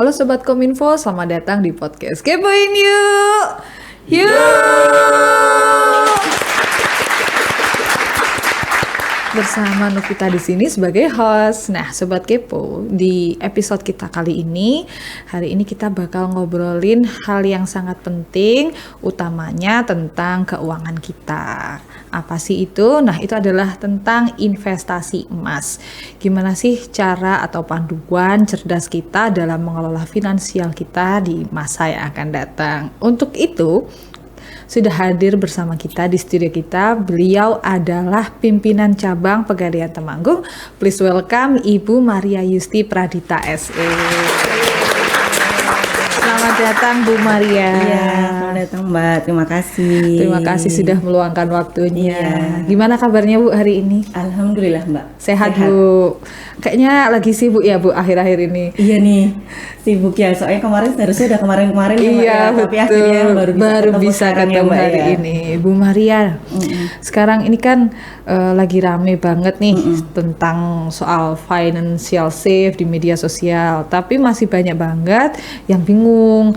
Halo Sobat Kominfo, selamat datang di podcast Kepoin Yuk! Bersama Novita di sini sebagai host. Nah, Sobat Kepo, di episode kita kali ini, hari ini kita bakal ngobrolin hal yang sangat penting, utamanya tentang keuangan kita. Apa sih itu? Nah, itu adalah tentang investasi emas. Gimana sih cara atau panduan cerdas kita dalam mengelola finansial kita di masa yang akan datang? Untuk itu, sudah hadir bersama kita di studio kita. Beliau adalah pimpinan cabang Pegadaian Temanggung. Please welcome Ibu Maria Yusti Pradita SE. Selamat datang Bu Maria. Iya, selamat datang Mbak. Terima kasih. Terima kasih sudah meluangkan waktunya. Iya. Gimana kabarnya Bu hari ini? Alhamdulillah Mbak. Sehat Bu. Kayaknya lagi sibuk ya Bu akhir-akhir ini. Iya nih, sibuk ya. Soalnya kemarin seharusnya udah kemarin ya Mbak Iya, ya. Tapi akhirnya baru bisa ketemu hari ya. ini. Bu Maria, sekarang ini kan lagi rame banget nih tentang soal financial safe di media sosial. Tapi masih banyak banget yang bingung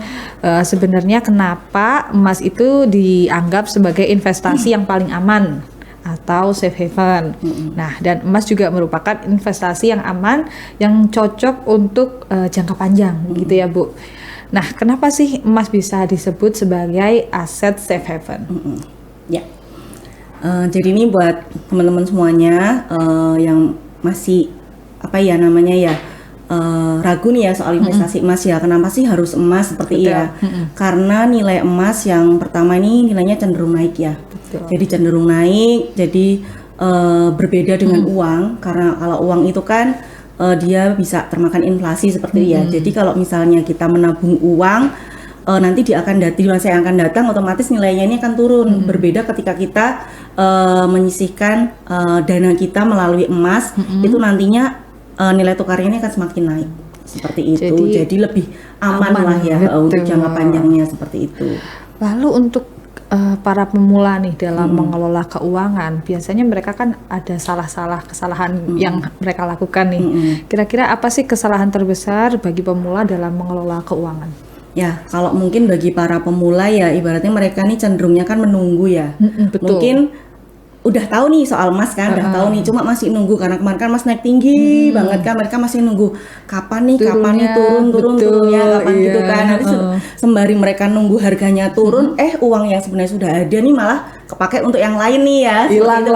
sebenarnya kenapa emas itu dianggap sebagai investasi yang paling aman atau safe haven. Nah, dan emas juga merupakan investasi yang aman, yang cocok untuk jangka panjang, gitu ya Bu. Nah, kenapa sih emas bisa disebut sebagai aset safe haven? Ya. Jadi ini buat teman-teman semuanya yang masih ragu nih ya soal investasi emas ya. Kenapa sih harus emas seperti ya? Karena nilai emas yang pertama ini nilainya cenderung naik ya. Jadi cenderung naik. Jadi berbeda dengan uang, karena kalau uang itu kan dia bisa termakan inflasi seperti ya. Jadi kalau misalnya kita menabung uang, nanti di masa yang akan datang otomatis nilainya ini akan turun. Berbeda ketika kita menyisihkan dana kita melalui emas, itu nantinya nilai tukarnya ini akan semakin naik seperti itu. Jadi lebih aman lah ya untuk jangka panjangnya seperti itu. Lalu untuk para pemula nih dalam mengelola keuangan, biasanya mereka kan ada kesalahan yang mereka lakukan nih. Kira-kira apa sih kesalahan terbesar bagi pemula dalam mengelola keuangan? Ya, kalau mungkin bagi para pemula ya ibaratnya mereka nih cenderungnya kan menunggu ya. Betul. Mungkin udah tahu nih soal emas kan, udah tahu nih, cuma masih nunggu karena kemarin kan emas naik tinggi banget kan, mereka masih nunggu kapan nih turunnya kapan gitu kan. Nanti sembari mereka nunggu harganya turun, uang yang sebenarnya sudah ada nih malah kepake untuk yang lain nih ya, hilang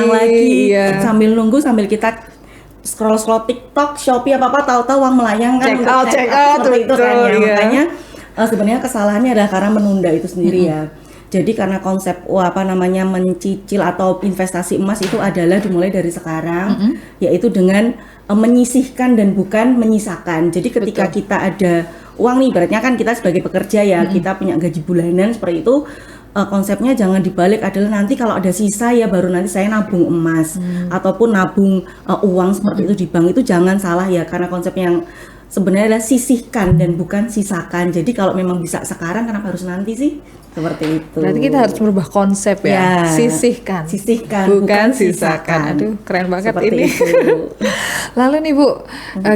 lagi. Iya. Sambil nunggu, sambil kita scroll TikTok, Shopee apa tahu-tahu uang melayang kan, check out seperti itu kan ya. iya. Makanya sebenarnya kesalahannya adalah karena menunda itu sendiri ya. Jadi karena konsep mencicil atau investasi emas itu adalah dimulai dari sekarang, yaitu dengan menyisihkan dan bukan menyisakan. Jadi ketika kita ada uang nih, ibaratnya kan kita sebagai pekerja ya, kita punya gaji bulanan seperti itu, konsepnya jangan dibalik, adalah nanti kalau ada sisa ya baru nanti saya nabung emas ataupun nabung uang seperti itu di bank. Itu jangan salah ya, karena konsep yang sebenarnya adalah sisihkan dan bukan sisakan. Jadi kalau memang bisa sekarang, kenapa harus nanti sih? Seperti itu. Berarti kita harus merubah konsep ya. Sisihkan bukan sisakan. Aduh, keren banget seperti ini. Lalu nih Bu,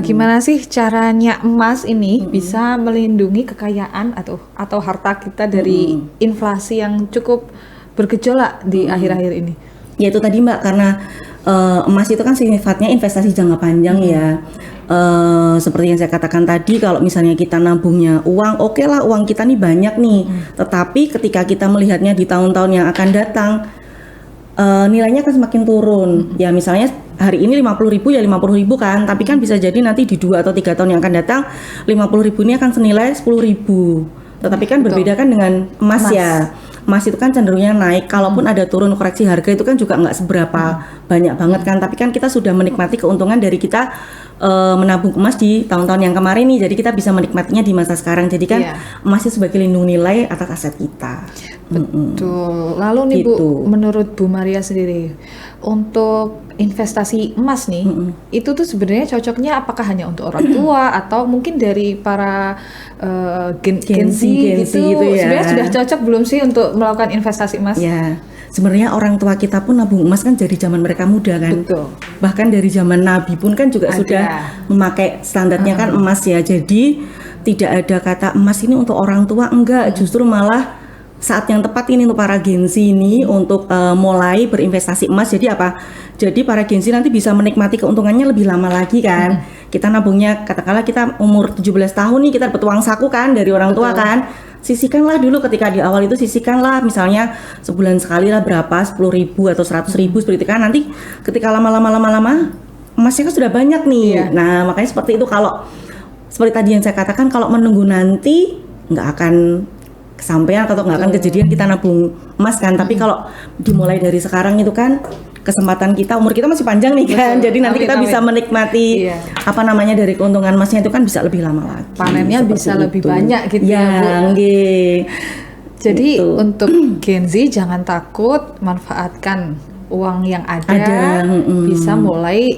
gimana sih caranya emas ini bisa melindungi kekayaan atau harta kita dari inflasi yang cukup bergejolak di akhir-akhir ini? Ya itu tadi Mbak, karena emas itu kan sifatnya investasi jangka panjang ya. Seperti yang saya katakan tadi, kalau misalnya kita nabungnya uang, oke lah uang kita nih banyak nih, tetapi ketika kita melihatnya di tahun-tahun yang akan datang, nilainya akan semakin turun. Ya misalnya hari ini 50.000 ya 50.000 kan, tapi kan bisa jadi nanti di 2 atau 3 tahun yang akan datang 50.000 ini akan senilai 10.000. Tetapi kan berbeda kan dengan emas ya. Emas itu kan cenderungnya naik, kalaupun ada turun koreksi harga itu kan juga nggak seberapa banyak banget kan, tapi kan kita sudah menikmati keuntungan dari kita menabung emas di tahun-tahun yang kemarin nih, jadi kita bisa menikmatinya di masa sekarang. Jadi kan emas itu sebagai lindung nilai atas aset kita. Betul. Lalu nih Bu, menurut Bu Maria sendiri, untuk investasi emas nih, itu tuh sebenarnya cocoknya apakah hanya untuk orang tua atau mungkin dari para Gen Z gitu ya? Sebenarnya sudah cocok belum sih untuk melakukan investasi emas? Ya, sebenarnya orang tua kita pun nabung emas kan dari zaman mereka muda kan. Betul. Bahkan dari zaman Nabi pun kan juga sudah memakai standarnya kan emas ya. Jadi tidak ada kata emas ini untuk orang tua, enggak, justru malah saat yang tepat ini untuk para Gen Z ini untuk mulai berinvestasi emas. Jadi apa? Jadi para Gen Z nanti bisa menikmati keuntungannya lebih lama lagi kan. Kita nabungnya, katakanlah kita umur 17 tahun nih, kita dapat uang saku kan dari orang tua kan. Sisihkanlah dulu ketika di awal itu, sisihkanlah misalnya sebulan sekali lah berapa, 10.000 atau 100.000 seperti itu kan. Nanti ketika lama-lama emasnya kan sudah banyak nih. Nah makanya seperti itu. Kalau seperti tadi yang saya katakan, kalau menunggu nanti nggak akan kesampaian atau nggak akan kejadian kita nabung emas kan. Tapi kalau dimulai dari sekarang itu kan kesempatan kita, umur kita masih panjang nih kan. Jadi nanti kita bisa menikmati apa namanya dari keuntungan emasnya itu kan bisa lebih lama lagi. Panennya bisa lebih banyak gitu ya Bu. Jadi untuk Gen Z jangan takut, manfaatkan uang yang ada, bisa mulai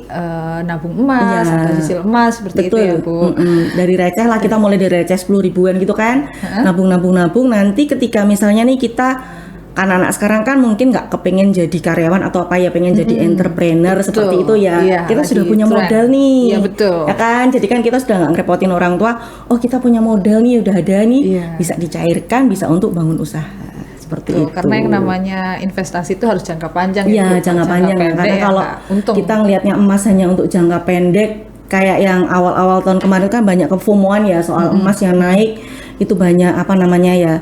nabung emas atau cicil emas seperti itu ya Bu. Dari receh lah, kita mulai dari receh 10 ribuan gitu kan, nabung. Nanti ketika misalnya nih kita, kan anak sekarang kan mungkin nggak kepengen jadi karyawan atau apa ya, pengen jadi entrepreneur seperti itu ya. Kita sudah punya modal nih, ya kan. Jadi kan kita sudah nggak ngerepotin orang tua. Oh kita punya modal nih, udah ada nih, bisa dicairkan, bisa untuk bangun usaha. Seperti itu. Karena yang namanya investasi itu harus jangka panjang. Iya, jangka panjang. Karena kalau kita ngelihatnya emas hanya untuk jangka pendek, kayak yang awal-awal tahun kemarin kan banyak kefomoan ya soal emas yang naik. Itu banyak apa namanya ya,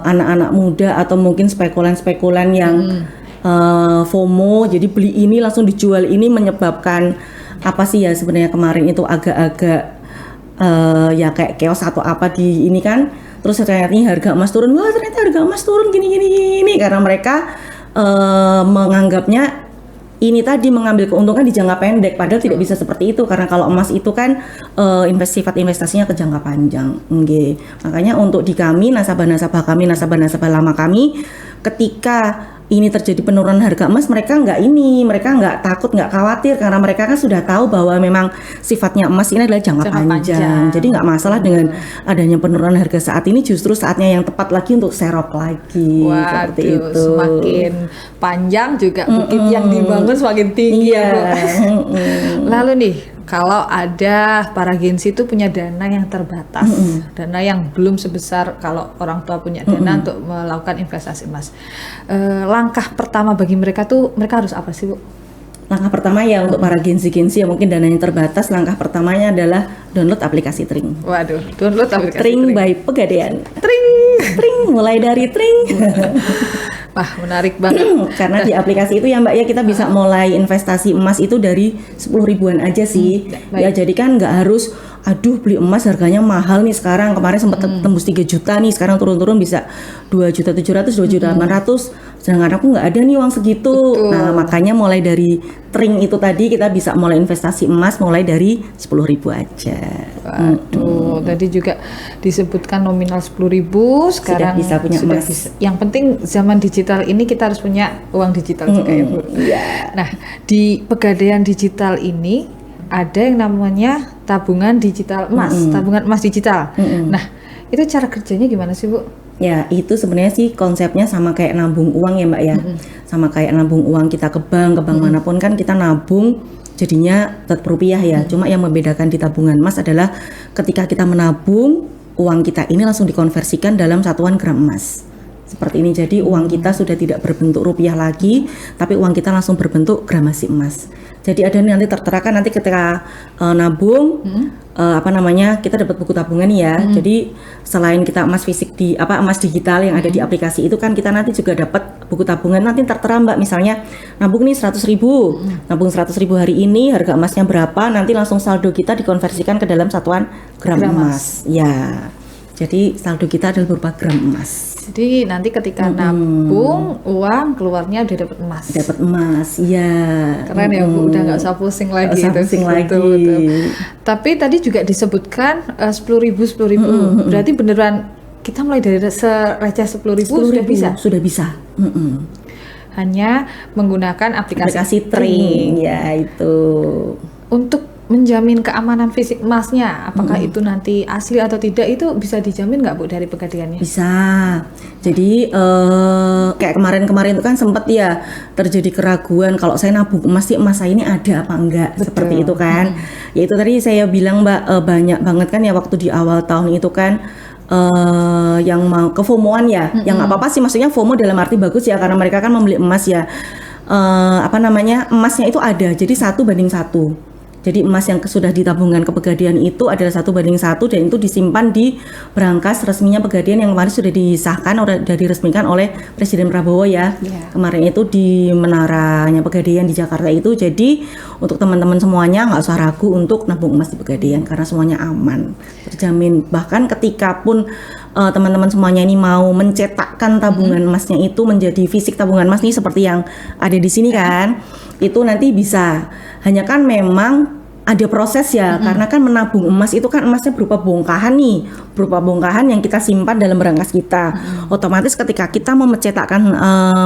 anak-anak muda atau mungkin spekulan-spekulan yang FOMO. Jadi beli ini langsung dijual, ini menyebabkan apa sih ya sebenarnya kemarin itu agak-agak ya kayak chaos atau apa di ini kan. Terus ternyata harga emas turun, wah ternyata harga emas turun gini karena mereka menganggapnya ini tadi mengambil keuntungan di jangka pendek, padahal tidak bisa seperti itu karena kalau emas itu kan sifat investasinya ke jangka panjang. Makanya untuk di kami, nasabah-nasabah lama kami, ketika ini terjadi penurunan harga emas, mereka nggak takut, nggak khawatir karena mereka kan sudah tahu bahwa memang sifatnya emas ini adalah jangka panjang. Jadi nggak masalah dengan adanya penurunan harga saat ini, justru saatnya yang tepat lagi untuk serok lagi. Seperti itu. Semakin panjang juga bukit yang dibangun semakin tinggi. Lalu nih, kalau ada para Gen Z itu punya dana yang terbatas, dana yang belum sebesar kalau orang tua punya dana untuk melakukan investasi emas. Langkah pertama bagi mereka tuh, mereka harus apa sih Bu? Langkah pertama ya untuk para Gen Z yang mungkin dananya terbatas, langkah pertamanya adalah download aplikasi Tring. Waduh, download aplikasi Tring by Pegadaian. Tring, mulai dari Tring. Wah, menarik banget. Karena di aplikasi itu ya Mbak ya, kita bisa mulai investasi emas itu dari 10 ribuan aja sih. Ya jadi kan nggak harus aduh beli emas harganya mahal nih sekarang. Kemarin sempat tembus 3 juta nih, sekarang turun-turun bisa 2.700.000, 2.800.000. Sedangkan aku nggak ada nih uang segitu. Nah makanya mulai dari Tring itu tadi kita bisa mulai investasi emas mulai dari 10 ribu aja. Waduh, tadi juga disebutkan nominal 10 ribu, sekarang sudah bisa punya emas. Yang penting zaman digital ini kita harus punya uang digital juga ya Bu. Nah di Pegadaian digital ini ada yang namanya tabungan digital emas, tabungan emas digital. Nah itu cara kerjanya gimana sih Bu? Ya itu sebenarnya sih konsepnya sama kayak nabung uang ya Mbak ya, sama kayak nabung uang kita ke bank manapun kan kita nabung jadinya tetap rupiah ya. Cuma yang membedakan di tabungan emas adalah ketika kita menabung, uang kita ini langsung dikonversikan dalam satuan gram emas. Seperti ini, jadi uang kita sudah tidak berbentuk rupiah lagi, tapi uang kita langsung berbentuk gramasi emas. Jadi ada nanti tertera kan nanti ketika nabung kita dapat buku tabungan ya. Jadi selain kita emas fisik emas digital yang ada di aplikasi itu kan kita nanti juga dapat buku tabungan, nanti tertera Mbak misalnya nabung nih 100.000. Nabung 100.000 hari ini harga emasnya berapa, nanti langsung saldo kita dikonversikan ke dalam satuan gram emas. Ya. Jadi saldo kita adalah berupa gram emas. Jadi nanti ketika nabung uang keluarnya udah dapat emas. Dapat emas, iya. Keren ya Bu, udah nggak usah pusing lagi. Betul. Tapi tadi juga disebutkan 10.000. Berarti beneran kita mulai dari receh 10.000 sudah bisa. Sudah bisa. Hanya menggunakan aplikasi Tring, ya itu. Untuk menjamin keamanan fisik emasnya, apakah itu nanti asli atau tidak, itu bisa dijamin nggak Bu dari Pegadiannya? Bisa. Jadi kayak kemarin-kemarin itu kan sempat ya terjadi keraguan kalau saya nabung emas, emas saya ini ada apa enggak. Betul. Seperti itu kan. Ya itu tadi saya bilang Mbak, banyak banget kan ya waktu di awal tahun itu kan yang mau ke FOMO-an ya. Yang nggak apa-apa sih, maksudnya FOMO dalam arti bagus ya, karena mereka kan membeli emas ya. Emasnya itu ada, jadi 1:1. Jadi emas yang sudah di tabungan Kepegadian itu adalah 1:1, dan itu disimpan di berangkas resminya Pegadian yang kemarin sudah disahkan, sudah diresmikan oleh Presiden Prabowo ya. Kemarin itu di menaranya Pegadian di Jakarta itu. Jadi untuk teman-teman semuanya nggak usah ragu untuk nabung emas di Pegadian karena semuanya aman, terjamin. Bahkan ketika pun teman-teman semuanya ini mau mencetakkan tabungan emasnya itu menjadi fisik tabungan emas nih seperti yang ada di sini kan, itu nanti bisa. Hanya kan memang ada proses ya, karena kan menabung emas itu kan emasnya berupa bongkahan nih, berupa bongkahan yang kita simpan dalam berangkas kita. Otomatis ketika kita mau mencetakkan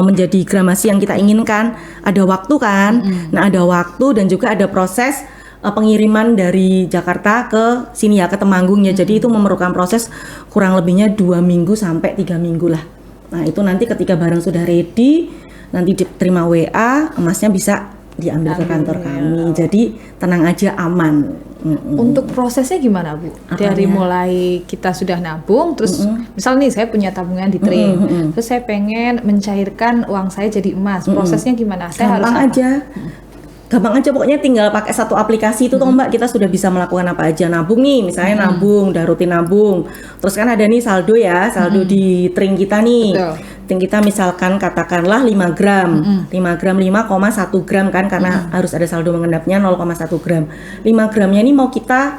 menjadi gramasi yang kita inginkan, ada waktu kan. Nah ada waktu dan juga ada proses pengiriman dari Jakarta ke sini ya, ke Temanggung ya. Jadi itu memerlukan proses kurang lebihnya 2 minggu sampai 3 minggu lah. Nah itu nanti ketika barang sudah ready, nanti diterima WA, emasnya bisa diambil ke kantor kami. Jadi tenang aja, aman. Untuk prosesnya gimana Bu? Dari mulai kita sudah nabung, terus misal nih saya punya tabungan di Tring, terus saya pengen mencairkan uang saya jadi emas, prosesnya gimana? Saya Gampang harus aja. Gampang aja, pokoknya tinggal pakai satu aplikasi itu toh Mbak, kita sudah bisa melakukan apa aja. Nabung nih, misalnya nabung, udah rutin nabung. Terus kan ada nih saldo ya, saldo di Tring kita nih. Betul. Tring kita misalkan katakanlah 5 gram. 5 gram 5,1 gram kan, karena harus ada saldo mengendapnya 0,1 gram. 5 gramnya ini mau kita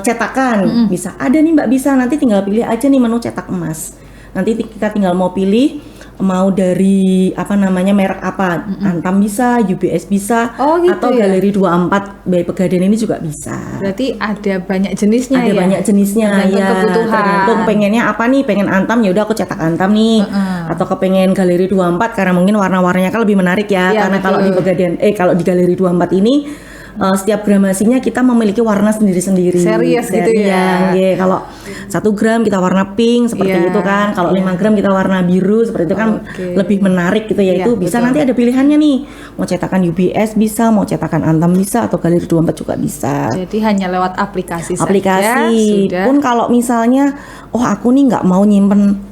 cetakan. Bisa ada nih Mbak, bisa. Nanti tinggal pilih aja nih menu cetak emas. Nanti kita tinggal mau pilih mau dari merek apa, Antam bisa, UBS bisa, gitu atau ya? Galeri 24 by Pegadaian ini juga bisa. Berarti ada banyak jenisnya Ada ya? banyak jenisnya Tergantung ya. kebutuhan. Tergantung pengennya apa nih, pengen Antam ya udah aku cetak Antam nih. Atau kepengen Galeri 24 karena mungkin warna-warnanya kan lebih menarik ya. Iya, Karena betul. kalau di Pegadaian kalau di Galeri 24 ini setiap gramasinya kita memiliki warna sendiri-sendiri. Serius gitu ya? Iya, kalau 1 gram kita warna pink seperti itu kan. Kalau 5 gram kita warna biru seperti itu kan, lebih menarik gitu ya. Iya, Itu bisa, betul. nanti ada pilihannya nih. Mau cetakan UBS bisa, mau cetakan Antam bisa, atau Galeri 24 juga bisa. Jadi hanya lewat aplikasi saja Aplikasi sudah. pun kalau misalnya aku nih nggak mau nyimpen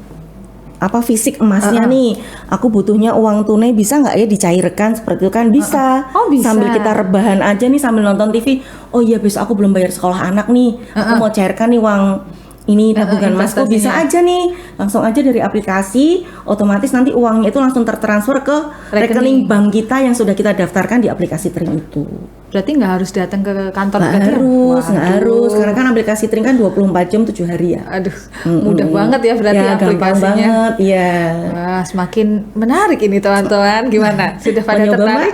fisik emasnya nih, aku butuhnya uang tunai, bisa nggak ya dicairkan seperti itu kan? Bisa. Bisa. Sambil kita rebahan aja nih sambil nonton TV. Oh iya, besok aku belum bayar sekolah anak nih, aku mau cairkan nih uang ini tabungan emasku. Bisa aja nih, langsung aja dari aplikasi, otomatis nanti uangnya itu langsung tertransfer ke rekening bank kita yang sudah kita daftarkan di aplikasi Tring itu. Berarti nggak harus datang ke kantor Nggak harus, karena kan aplikasi Tring kan 24 jam 7 hari ya. Aduh, mudah banget ya berarti Ya, gampang aplikasinya. banget, ya. Wah, semakin menarik ini teman-teman. Gimana? Sudah pada Mau nyoba, tertarik?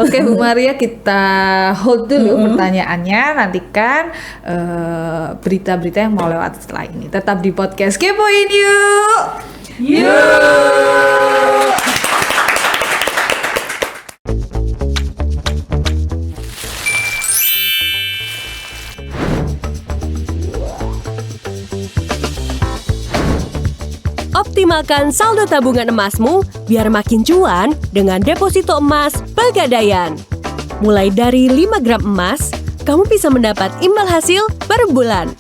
Oke, Bu Maria, kita hold dulu pertanyaannya. Nantikan berita-berita yang mau lewat setelah ini. Tetap di podcast Kepoin Yuk. Optimalkan saldo tabungan emasmu biar makin cuan dengan deposito emas Pegadaian. Mulai dari 5 gram emas, kamu bisa mendapat imbal hasil per bulan.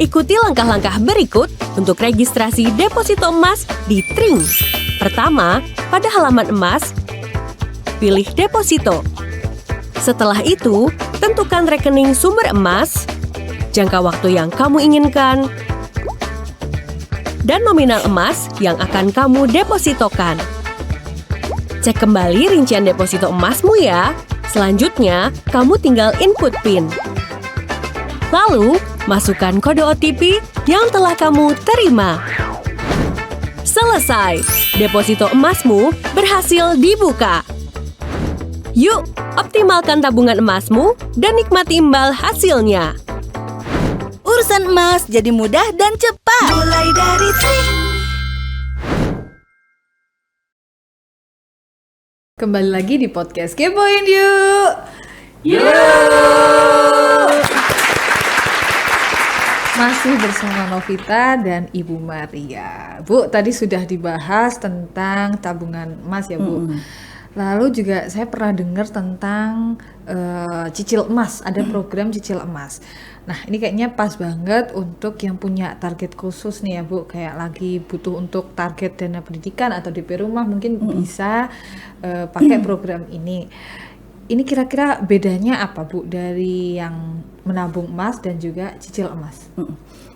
Ikuti langkah-langkah berikut untuk registrasi deposito emas di Tring. Pertama, pada halaman emas, pilih deposito. Setelah itu, tentukan rekening sumber emas, jangka waktu yang kamu inginkan, dan nominal emas yang akan kamu depositokan. Cek kembali rincian deposito emasmu ya. Selanjutnya, kamu tinggal input PIN. Lalu, masukkan kode OTP yang telah kamu terima. Selesai, deposito emasmu berhasil dibuka. Yuk, optimalkan tabungan emasmu dan nikmati imbal hasilnya. Urusan emas jadi mudah dan cepat. Mulai dari Tring. Kembali lagi di podcast Kepoin Yuk. Masih bersama Novita dan Ibu Maria. Bu, tadi sudah dibahas tentang tabungan emas ya, Bu. Lalu juga saya pernah dengar tentang cicil emas, ada program cicil emas. Nah, ini kayaknya pas banget untuk yang punya target khusus nih ya, Bu. Kayak lagi butuh untuk target dana pendidikan atau DP rumah, mungkin bisa pakai program ini. Ini kira-kira bedanya apa, Bu, dari yang menabung emas dan juga cicil emas?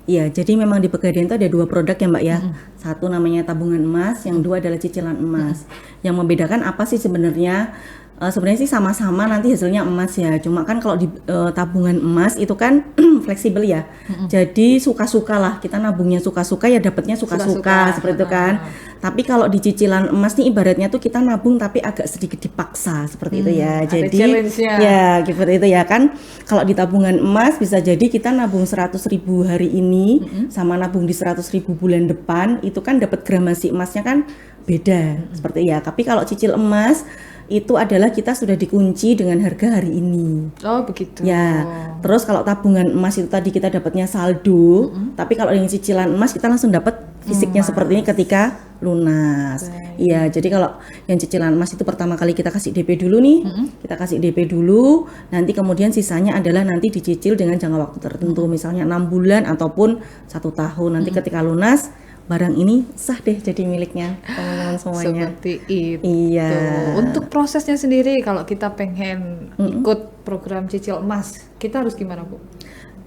Iya, jadi memang di Pegadaian itu ada 2 produk ya Mbak ya. Satu namanya tabungan emas, yang 2 adalah cicilan emas. Yang membedakan apa sih sebenarnya? Sebenarnya sih sama-sama nanti hasilnya emas ya. Cuma kan kalau di tabungan emas itu kan fleksibel ya. Jadi suka-suka lah, kita nabungnya suka-suka ya dapatnya suka-suka seperti itu kan. Tapi kalau di cicilan emas nih ibaratnya tuh kita nabung tapi agak sedikit dipaksa seperti itu ya. Ada Jadi challenge-nya. ya seperti itu ya kan. Kalau di tabungan emas bisa jadi kita nabung 100.000 hari ini sama nabung di 100.000 bulan depan, itu kan dapat gramasi emasnya kan beda seperti ya. Tapi kalau cicil emas itu adalah kita sudah dikunci dengan harga hari ini. Oh, begitu. Ya, terus kalau tabungan emas itu tadi kita dapatnya saldo, tapi kalau yang cicilan emas kita langsung dapat fisiknya seperti ini ketika lunas. Iya, jadi kalau yang cicilan emas itu pertama kali kita kasih DP dulu nih, kita kasih DP dulu, nanti kemudian sisanya adalah nanti dicicil dengan jangka waktu tertentu, misalnya 6 bulan ataupun 1 tahun. Nanti ketika lunas, barang ini sah deh jadi miliknya teman-teman semuanya. Seperti itu. Iya. Untuk prosesnya sendiri, kalau kita pengen ikut program cicil emas, kita harus gimana, Bu?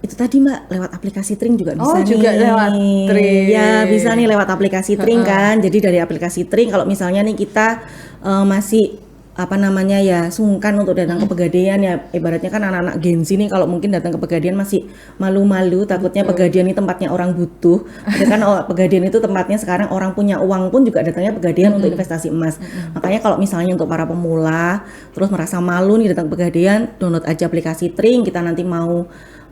Itu tadi Mbak, lewat aplikasi Tring juga bisa nih. Juga lewat Tring. Ya, bisa nih lewat aplikasi Tring kan. Jadi dari aplikasi Tring kalau misalnya nih kita masih sungkan untuk datang ke Pegadaian ya, ibaratnya kan anak-anak Gen Z nih kalau mungkin datang ke Pegadaian masih malu-malu, takutnya Pegadaian ini tempatnya orang butuh. Ada kan Pegadaian itu tempatnya sekarang orang punya uang pun juga datangnya Pegadaian untuk investasi emas. Makanya kalau misalnya untuk para pemula terus merasa malu nih datang ke Pegadaian, download aja aplikasi Tring. Kita nanti mau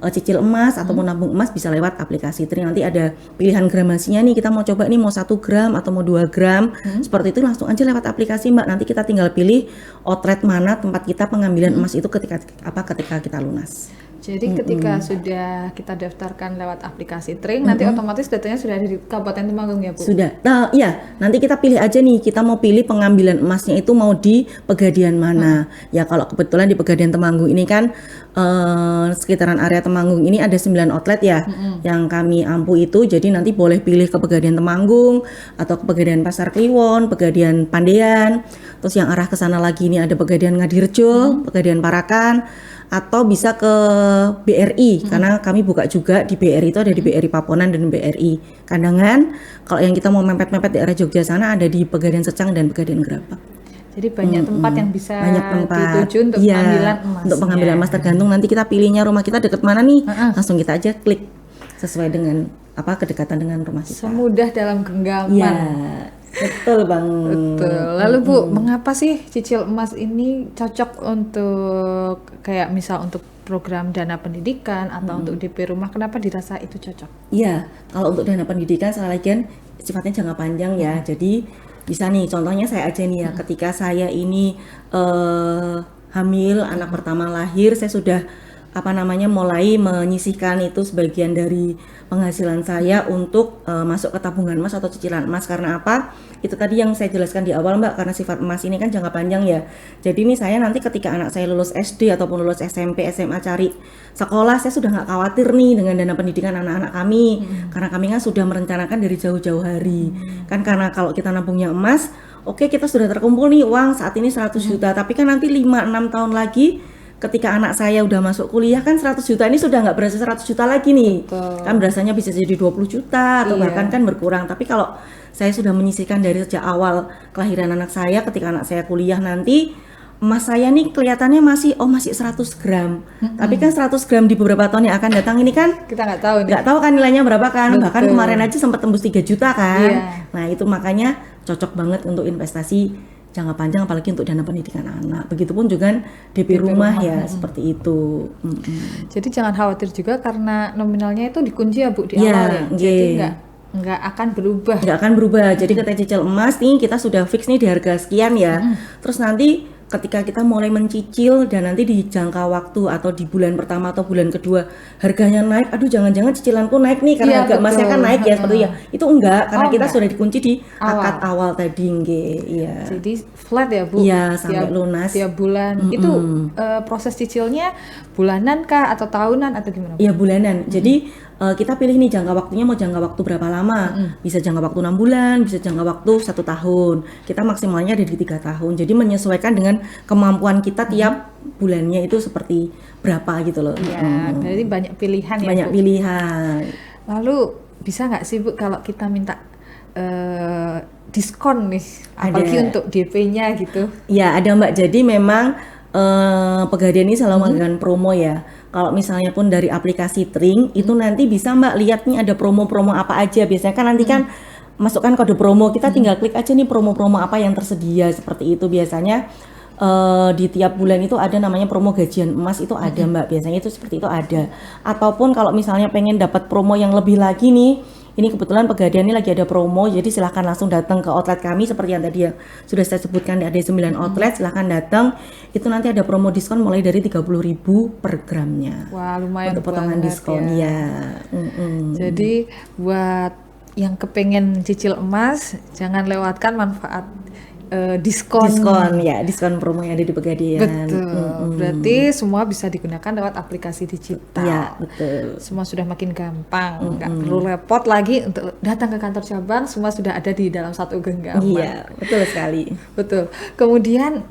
cicil emas atau mau nabung emas bisa lewat aplikasi Tring. Nanti ada pilihan gramasinya nih, kita mau coba nih mau 1 gram atau mau 2 gram seperti itu, langsung aja lewat aplikasi Mbak. Nanti kita tinggal pilih outlet mana tempat kita pengambilan emas itu ketika kita lunas. Jadi ketika sudah kita daftarkan lewat aplikasi Tring, nanti otomatis datanya sudah ada di Kabupaten Temanggung ya, Bu? Sudah. Nah, iya, nanti kita pilih aja nih, kita mau pilih pengambilan emasnya itu mau di Pegadaian mana. Ya kalau kebetulan di Pegadaian Temanggung ini kan sekitaran area Temanggung ini ada 9 outlet ya yang kami ampu itu. Jadi nanti boleh pilih ke Pegadaian Temanggung atau ke Pegadaian Pasar Kliwon, Pegadaian Pandean. Terus yang arah ke sana lagi ini ada Pegadaian Ngadirejo, Pegadaian Parakan, atau bisa ke BRI karena kami buka juga di BRI, itu ada di BRI Paponan dan BRI Kandangan. Kalau yang kita mau mepet-mepet di arah Jogja sana ada di Pegadaian Secang dan Pegadaian Gerabak. Jadi banyak tempat yang bisa dituju untuk Iya, pengambilan emas. untuk pengambilan emas tergantung nanti kita pilihnya rumah kita deket mana nih, langsung kita aja klik sesuai dengan kedekatan dengan rumah kita. Semudah dalam genggaman. Iya, betul Bang. Betul. Lalu Bu, mengapa sih cicil emas ini cocok untuk kayak misal untuk program dana pendidikan atau untuk DP rumah? Kenapa dirasa itu cocok? Iya, kalau untuk dana pendidikan sekali lagi sifatnya jangka panjang ya. Jadi bisa nih, contohnya saya aja nih ya, ketika saya ini hamil, anak pertama lahir, saya sudah mulai menyisihkan itu sebagian dari penghasilan saya untuk masuk ke tabungan emas atau cicilan emas. Karena apa? Itu tadi yang saya jelaskan di awal Mbak, karena sifat emas ini kan jangka panjang ya. Jadi ini saya nanti ketika anak saya lulus SD ataupun lulus SMP, SMA cari sekolah, saya sudah nggak khawatir nih dengan dana pendidikan anak-anak kami. Karena kami kan sudah merencanakan dari jauh-jauh hari. Kan karena kalau kita nabungnya emas, oke, kita sudah terkumpul nih uang saat ini 100 juta, tapi kan nanti 5-6 tahun lagi ketika anak saya udah masuk kuliah kan 100 juta ini sudah nggak berasa 100 juta lagi nih. Betul. Kan berasanya bisa jadi 20 juta atau bahkan kan berkurang. Tapi kalau saya sudah menyisihkan dari sejak awal kelahiran anak saya, ketika anak saya kuliah nanti, emas saya nih kelihatannya masih 100 gram. Tapi kan 100 gram di beberapa tahun yang akan datang ini kan Kita nggak tahu nih. nggak tahu kan nilainya berapa kan. Betul. Bahkan kemarin aja sempat tembus 3 juta kan. Iya. Nah itu makanya cocok banget untuk investasi jangka panjang, apalagi untuk dana pendidikan anak. Begitupun juga DP rumah ya, seperti itu. Jadi jangan khawatir juga karena nominalnya itu dikunci ya Bu di Ya, awal ya. Jadi nggih. nggak akan berubah. Nggak akan berubah. Jadi ketika cicil emas nih kita sudah fix nih di harga sekian ya. Terus nanti ketika kita mulai mencicil dan nanti di jangka waktu atau di bulan pertama atau bulan kedua harganya naik, aduh jangan-jangan cicilanku naik nih karena Iya, harga emasnya betul. kan naik ya seperti ya. Itu enggak, karena Oh, kita enggak. sudah dikunci di akad Awal. awal tadi nggih. Iya. Jadi flat ya Bu? Iya, sampai lunas. Tiap bulan. Itu proses cicilnya bulanan kah atau tahunan atau gimana Bu? Iya bulanan. Jadi kita pilih nih jangka waktunya mau jangka waktu berapa lama. Bisa jangka waktu 6 bulan, bisa jangka waktu 1 tahun. Kita maksimalnya ada di 3 tahun. Jadi menyesuaikan dengan kemampuan kita tiap bulannya itu seperti berapa gitu loh. Ya, berarti banyak pilihan ya Banyak Bu. pilihan. Lalu bisa nggak sih Bu kalau kita minta diskon nih, apalagi Ada. untuk DP-nya gitu? Ya ada Mbak. Jadi memang Pegadaian ini selalu mengadakan promo ya. Kalau misalnya pun dari aplikasi Tring itu nanti bisa Mbak lihat nih ada promo-promo apa aja. Biasanya kan nanti kan masukkan kode promo, kita tinggal klik aja nih promo-promo apa yang tersedia seperti itu. Biasanya di tiap bulan itu ada namanya promo gajian emas itu ada Mbak. Biasanya itu seperti itu ada. Ataupun kalau misalnya pengen dapat promo yang lebih lagi nih. Ini kebetulan Pegadaian ini lagi ada promo, jadi silahkan langsung datang ke outlet kami seperti yang tadi yang sudah saya sebutkan, ada 9 outlet, silahkan datang. Itu nanti ada promo diskon mulai dari 30.000 per gramnya. Wah, lumayan Untuk potongan banget diskon ya. Jadi buat yang kepengen cicil emas, jangan lewatkan manfaat diskon. Diskon promo yang ada di Pegadaian. Betul. Berarti semua bisa digunakan lewat aplikasi digital. Ya, betul. Semua sudah makin gampang, nggak perlu repot lagi untuk datang ke kantor cabang. Semua sudah ada di dalam satu genggaman. Iya, betul sekali. Betul. Kemudian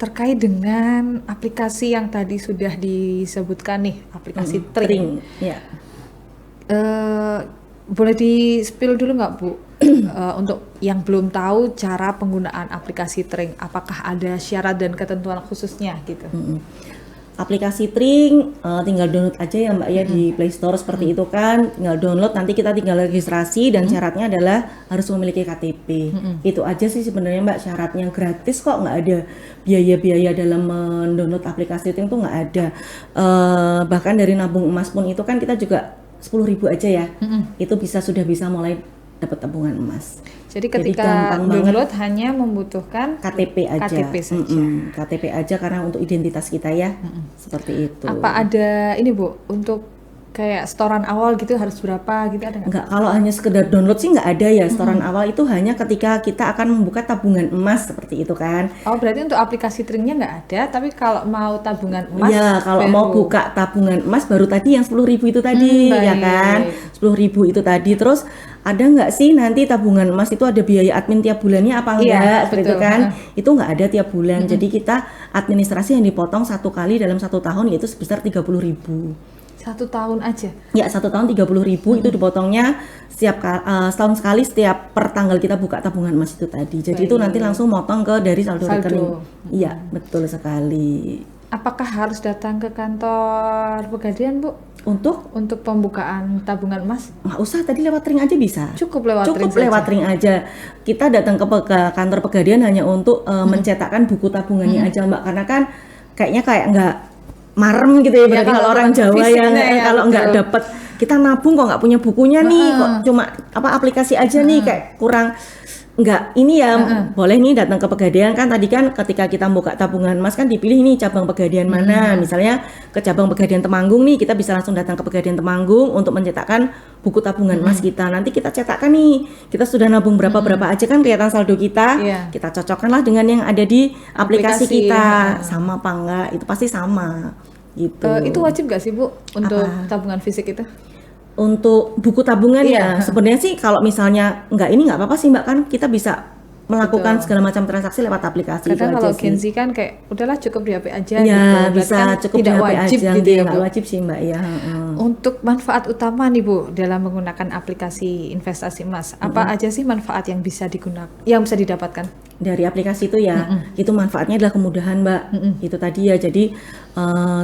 terkait dengan aplikasi yang tadi sudah disebutkan nih, aplikasi Tring. Ya. Boleh di-spill dulu nggak Bu? Untuk yang belum tahu cara penggunaan aplikasi Tring, apakah ada syarat dan ketentuan khususnya gitu? Aplikasi Tring tinggal download aja ya Mbak ya di Play Store seperti itu kan, tinggal download, nanti kita tinggal registrasi dan syaratnya adalah harus memiliki KTP. Itu aja sih sebenarnya Mbak, syaratnya gratis kok, nggak ada biaya-biaya dalam mendownload aplikasi Tring tuh nggak ada. Bahkan dari nabung emas pun itu kan kita juga 10.000 aja ya, itu sudah bisa mulai dapat tabungan emas. Jadi ketika gampang banget. download hanya membutuhkan KTP aja. KTP saja. KTP aja karena untuk identitas kita ya. Seperti itu. Apa ada ini Bu, untuk kayak setoran awal gitu harus berapa gitu, ada nggak? Enggak, kalau hanya sekedar download sih nggak ada ya. Setoran awal itu hanya ketika kita akan membuka tabungan emas seperti itu kan. Oh, berarti untuk aplikasi Tringnya nggak ada, tapi kalau mau tabungan emas Ya, kalau baru. mau buka tabungan emas baru tadi yang 10.000 itu tadi ya baik. kan. 10.000 itu tadi. Terus ada nggak sih nanti tabungan emas itu ada biaya admin tiap bulannya apa Iya, enggak? Seperti itu betul. kan. Itu nggak ada tiap bulan. Jadi kita administrasi yang dipotong 1 kali dalam 1 tahun yaitu sebesar 30.000. 1 tahun aja. Ya 1 tahun 30.000 itu dipotongnya setahun sekali setiap per tanggal kita buka tabungan emas itu tadi. Jadi itu nanti langsung motong ke dari saldo rekening. Iya betul sekali. Apakah harus datang ke kantor Pegadaian Bu untuk pembukaan tabungan emas? Nggak usah, tadi lewat Tring aja bisa. Cukup lewat Cukup Tring lewat saja? Tring aja. Kita datang ke kantor Pegadaian hanya untuk mencetakkan buku tabungannya aja Mbak, karena kan kayaknya kayak nggak marem gitu ya, Ya, berarti kalau kalau orang bukan Jawa yang fisiknya ya, kalau nggak betul. dapet, kita nabung kok nggak punya bukunya nih, kok cuma aplikasi aja nih, kayak kurang nggak ini ya. Boleh nih datang ke Pegadaian kan, tadi kan ketika kita buka tabungan emas kan dipilih nih cabang Pegadaian mana, misalnya ke cabang Pegadaian Temanggung nih, kita bisa langsung datang ke Pegadaian Temanggung untuk mencetakkan buku tabungan emas kita. Nanti kita cetakkan nih, kita sudah nabung berapa aja kan kelihatan saldo kita. Iya. Kita cocokkanlah dengan yang ada di aplikasi Aplikasi, kita. Sama apa enggak? Itu pasti sama. Gitu. Itu wajib nggak sih Bu untuk Apa? tabungan fisik itu? Untuk buku tabungan Iya. ya sebenarnya sih kalau misalnya nggak apa-apa sih Mbak, kan kita bisa melakukan segala macam transaksi lewat aplikasi. Kadang itu kalau aja sih. Gen Z kan kayak udahlah cukup di HP aja Ya gitu. Berarti bisa kan cukup tidak di HP wajib aja, gitu ya nggak Bu. wajib sih Mbak ya. Untuk manfaat utama nih Bu dalam menggunakan aplikasi investasi emas, apa aja sih manfaat yang bisa didapatkan? Dari aplikasi itu ya, itu manfaatnya adalah kemudahan Mbak. Itu tadi ya, jadi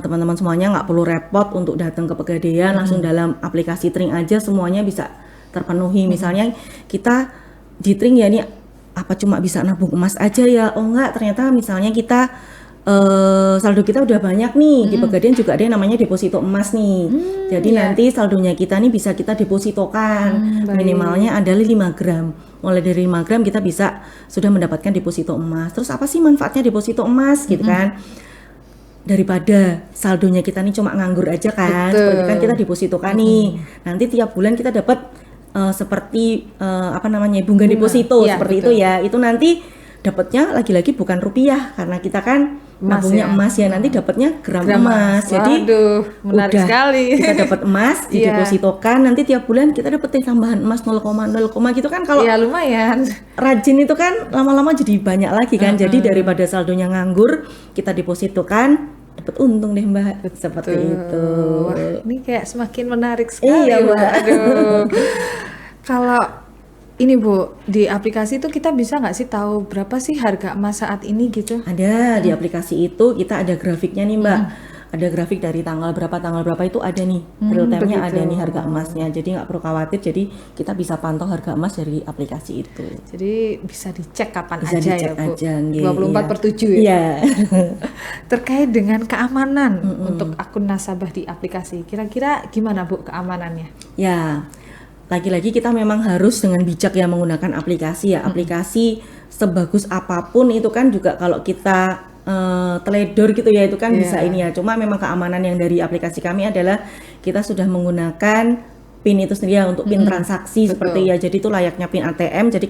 teman-teman semuanya nggak perlu repot untuk datang ke Pegadaian, langsung dalam aplikasi Tring aja semuanya bisa terpenuhi. Misalnya kita di Tring ya, ini apa cuma bisa nabung emas aja ya? Oh enggak, ternyata misalnya kita saldo kita udah banyak nih, di Pegadaian juga ada yang namanya deposito emas nih. Jadi nanti saldonya kita nih bisa kita depositokan, baik. minimalnya adalah 5 gram. mulai dari 5 gram kita bisa sudah mendapatkan deposito emas. Terus apa sih manfaatnya deposito emas gitu kan? Daripada saldonya kita nih cuma nganggur aja kan, Betul. seperti kan kita depositokan nih, nanti tiap bulan kita dapat seperti bunga deposito Iya, seperti betul. itu ya. Itu nanti dapatnya lagi-lagi bukan rupiah karena kita kan Emas nabungnya ya. emas ya, nanti dapatnya gram Gram emas. Jadi Waduh, menarik udah sekali. kita dapat emas Iya. didepositokan, nanti tiap bulan kita dapetin tambahan emas 0,0 gitu kan. Kalau Ya lumayan. rajin itu kan lama-lama jadi banyak lagi kan. Jadi daripada saldonya nganggur, kita depositokan, dapat untung deh Mbak. Seperti itu. Wah, ini kayak semakin menarik sekali. Iya, Mbak. Aduh. Kalau ini Bu, di aplikasi itu kita bisa nggak sih tahu berapa sih harga emas saat ini gitu? Ada di aplikasi itu kita ada grafiknya nih Mbak. Ada grafik dari tanggal berapa itu ada nih. Real time-nya begitu. ada nih harga emasnya. Jadi nggak perlu khawatir. Jadi kita bisa pantau harga emas dari aplikasi itu. Jadi bisa dicek kapan Bisa aja dicek ya Bu? aja, nggih, 24/7 ya? Iya. Terkait dengan keamanan untuk akun nasabah di aplikasi, kira-kira gimana Bu keamanannya? Ya, lagi-lagi kita memang harus dengan bijak ya menggunakan aplikasi ya. Aplikasi sebagus apapun itu kan juga kalau kita teledor gitu ya, itu kan Iya. bisa ini ya. Cuma memang keamanan yang dari aplikasi kami adalah kita sudah menggunakan PIN itu sendiri ya, untuk PIN transaksi betul. seperti ya. Jadi itu layaknya PIN ATM. Jadi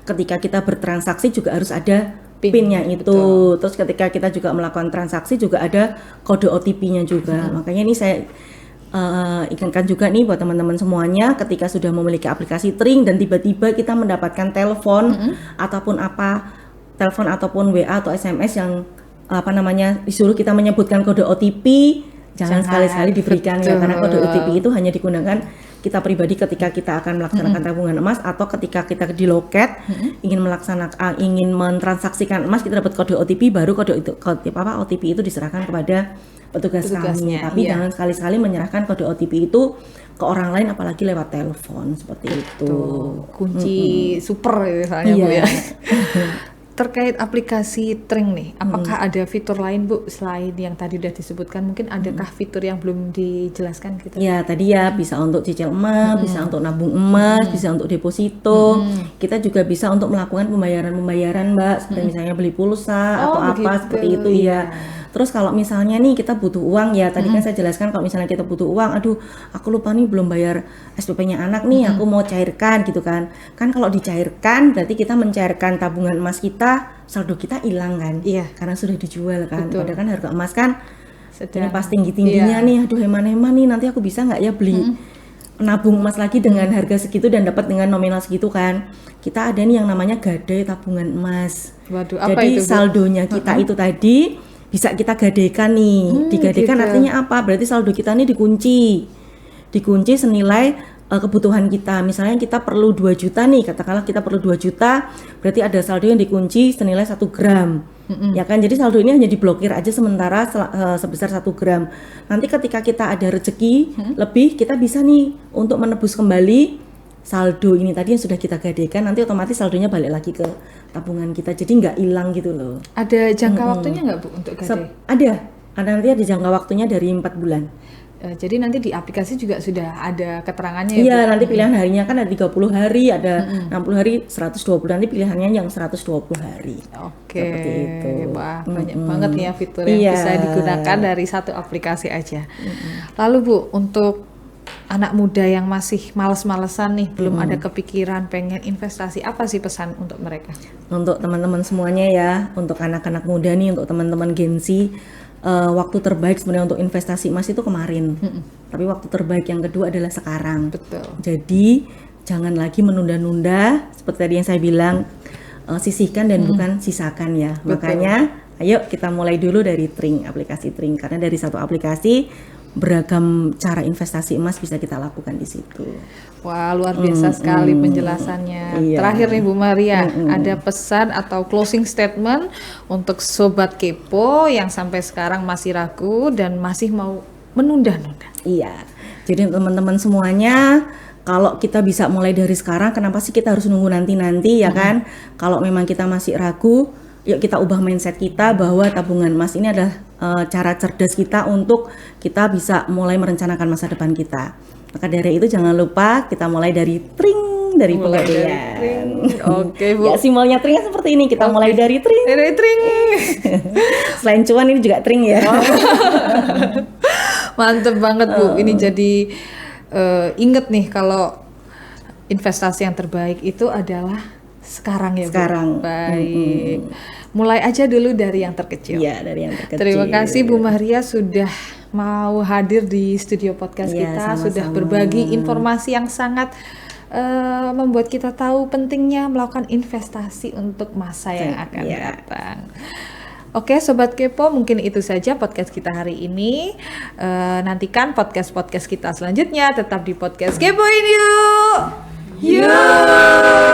ketika kita bertransaksi juga harus ada PIN, PIN-nya itu. betul. Terus ketika kita juga melakukan transaksi juga ada kode OTP-nya juga. Makanya ini saya ingatkan juga nih buat teman-teman semuanya, ketika sudah memiliki aplikasi Tring dan tiba-tiba kita mendapatkan telepon ataupun WA atau SMS yang disuruh kita menyebutkan kode OTP, jangan sekali-sekali diberikan ya, karena kode OTP itu hanya digunakan kita pribadi ketika kita akan melaksanakan tabungan emas atau ketika kita di loket ingin mentransaksikan emas, kita dapat kode OTP, baru OTP itu diserahkan kepada petugas kami. Petugasnya, Tapi iya. jangan sekali-sekali menyerahkan kode OTP itu ke orang lain, apalagi lewat telepon seperti itu. Tuh, kunci super misalnya Bu Iya. ya. Terkait aplikasi Tring nih, apakah ada fitur lain Bu selain yang tadi udah disebutkan? Mungkin adakah fitur yang belum dijelaskan gitu? Ya tadi ya bisa untuk cicil emas, bisa untuk nabung emas, bisa untuk deposito. Kita juga bisa untuk melakukan pembayaran Mbak, seperti misalnya beli pulsa Oh, atau apa begitu, seperti itu ya. Terus kalau misalnya nih kita butuh uang ya, tadi kan saya jelaskan kalau misalnya kita butuh uang, aduh aku lupa nih belum bayar SPP-nya anak nih, aku mau cairkan gitu kan. Kan kalau dicairkan berarti kita mencairkan tabungan emas kita, saldo kita hilang kan. Iya. Karena sudah dijual kan. Betul. Padahal kan harga emas kan Sedang- ini pas tinggi-tingginya Iya. nih, aduh heman-heman nih, nanti aku bisa nggak ya beli nabung emas lagi dengan harga segitu dan dapat dengan nominal segitu kan. Kita ada nih yang namanya gadai tabungan emas. Waduh, apa Jadi itu Bu? saldonya kita itu tadi bisa kita gadaikan nih. Digadaikan gitu. artinya apa? Berarti saldo kita nih dikunci. Dikunci senilai kebutuhan kita. Misalnya kita perlu 2 juta nih, katakanlah kita perlu 2 juta, berarti ada saldo yang dikunci senilai 1 gram. Ya kan, jadi saldo ini hanya diblokir aja sementara sebesar 1 gram. Nanti ketika kita ada rezeki lebih, kita bisa nih untuk menebus kembali saldo ini tadi yang sudah kita gadaikan, nanti otomatis saldonya balik lagi ke tabungan kita, jadi nggak hilang gitu loh. Ada jangka waktunya nggak Bu untuk gadai? Ada nanti ada jangka waktunya dari 4 bulan. Jadi nanti di aplikasi juga sudah ada keterangannya Iya, Bu? nanti pilihan harinya kan ada 30 hari, ada 60 hari, 120, nanti pilihannya yang 120 hari. Oke, Seperti itu. wah banyak banget ya fitur yang Iya. bisa digunakan dari satu aplikasi aja. Lalu Bu, untuk anak muda yang masih males-malesan nih, belum ada kepikiran pengen investasi, apa sih pesan untuk mereka? Untuk teman-teman semuanya ya, untuk anak-anak muda nih, untuk teman-teman Gen Z, waktu terbaik sebenarnya untuk investasi emas itu kemarin. Tapi waktu terbaik yang kedua adalah sekarang. Betul. Jadi jangan lagi menunda-nunda, seperti tadi yang saya bilang, sisihkan dan bukan sisakan ya. Betul. Makanya ayo kita mulai dulu dari Tring, aplikasi Tring, karena dari satu aplikasi beragam cara investasi emas bisa kita lakukan di situ. Wah, luar biasa sekali penjelasannya. Iya. Terakhir nih Bu Maria, ada pesan atau closing statement untuk Sobat Kepo yang sampai sekarang masih ragu dan masih mau menunda-nunda. Iya. Jadi teman-teman semuanya, kalau kita bisa mulai dari sekarang, kenapa sih kita harus nunggu nanti-nanti ya kan? Kalau memang kita masih ragu, yuk kita ubah mindset kita bahwa tabungan emas ini adalah cara cerdas kita untuk kita bisa mulai merencanakan masa depan kita. Maka dari itu jangan lupa kita mulai dari Tring dari Mulai dari Pegadaian. tring. Oke, Bu. Ya, simbolnya tring kan seperti ini. Kita mulai dari tring. Dari tring. Selain cuan ini juga tring ya. Mantep banget Bu. Ini jadi inget nih kalau investasi yang terbaik itu adalah sekarang ya Bu. Sekarang. Baik. Mulai aja dulu dari yang terkecil. Iya, dari yang terkecil. Terima kasih Bu Maria sudah mau hadir di studio podcast Iya, kita, sama-sama. sudah berbagi informasi yang sangat membuat kita tahu pentingnya melakukan investasi untuk masa yang akan Iya. datang. Oke, Sobat Kepo, mungkin itu saja podcast kita hari ini. Nantikan podcast-podcast kita selanjutnya. Tetap di podcast Kepoin yuk! Yuk!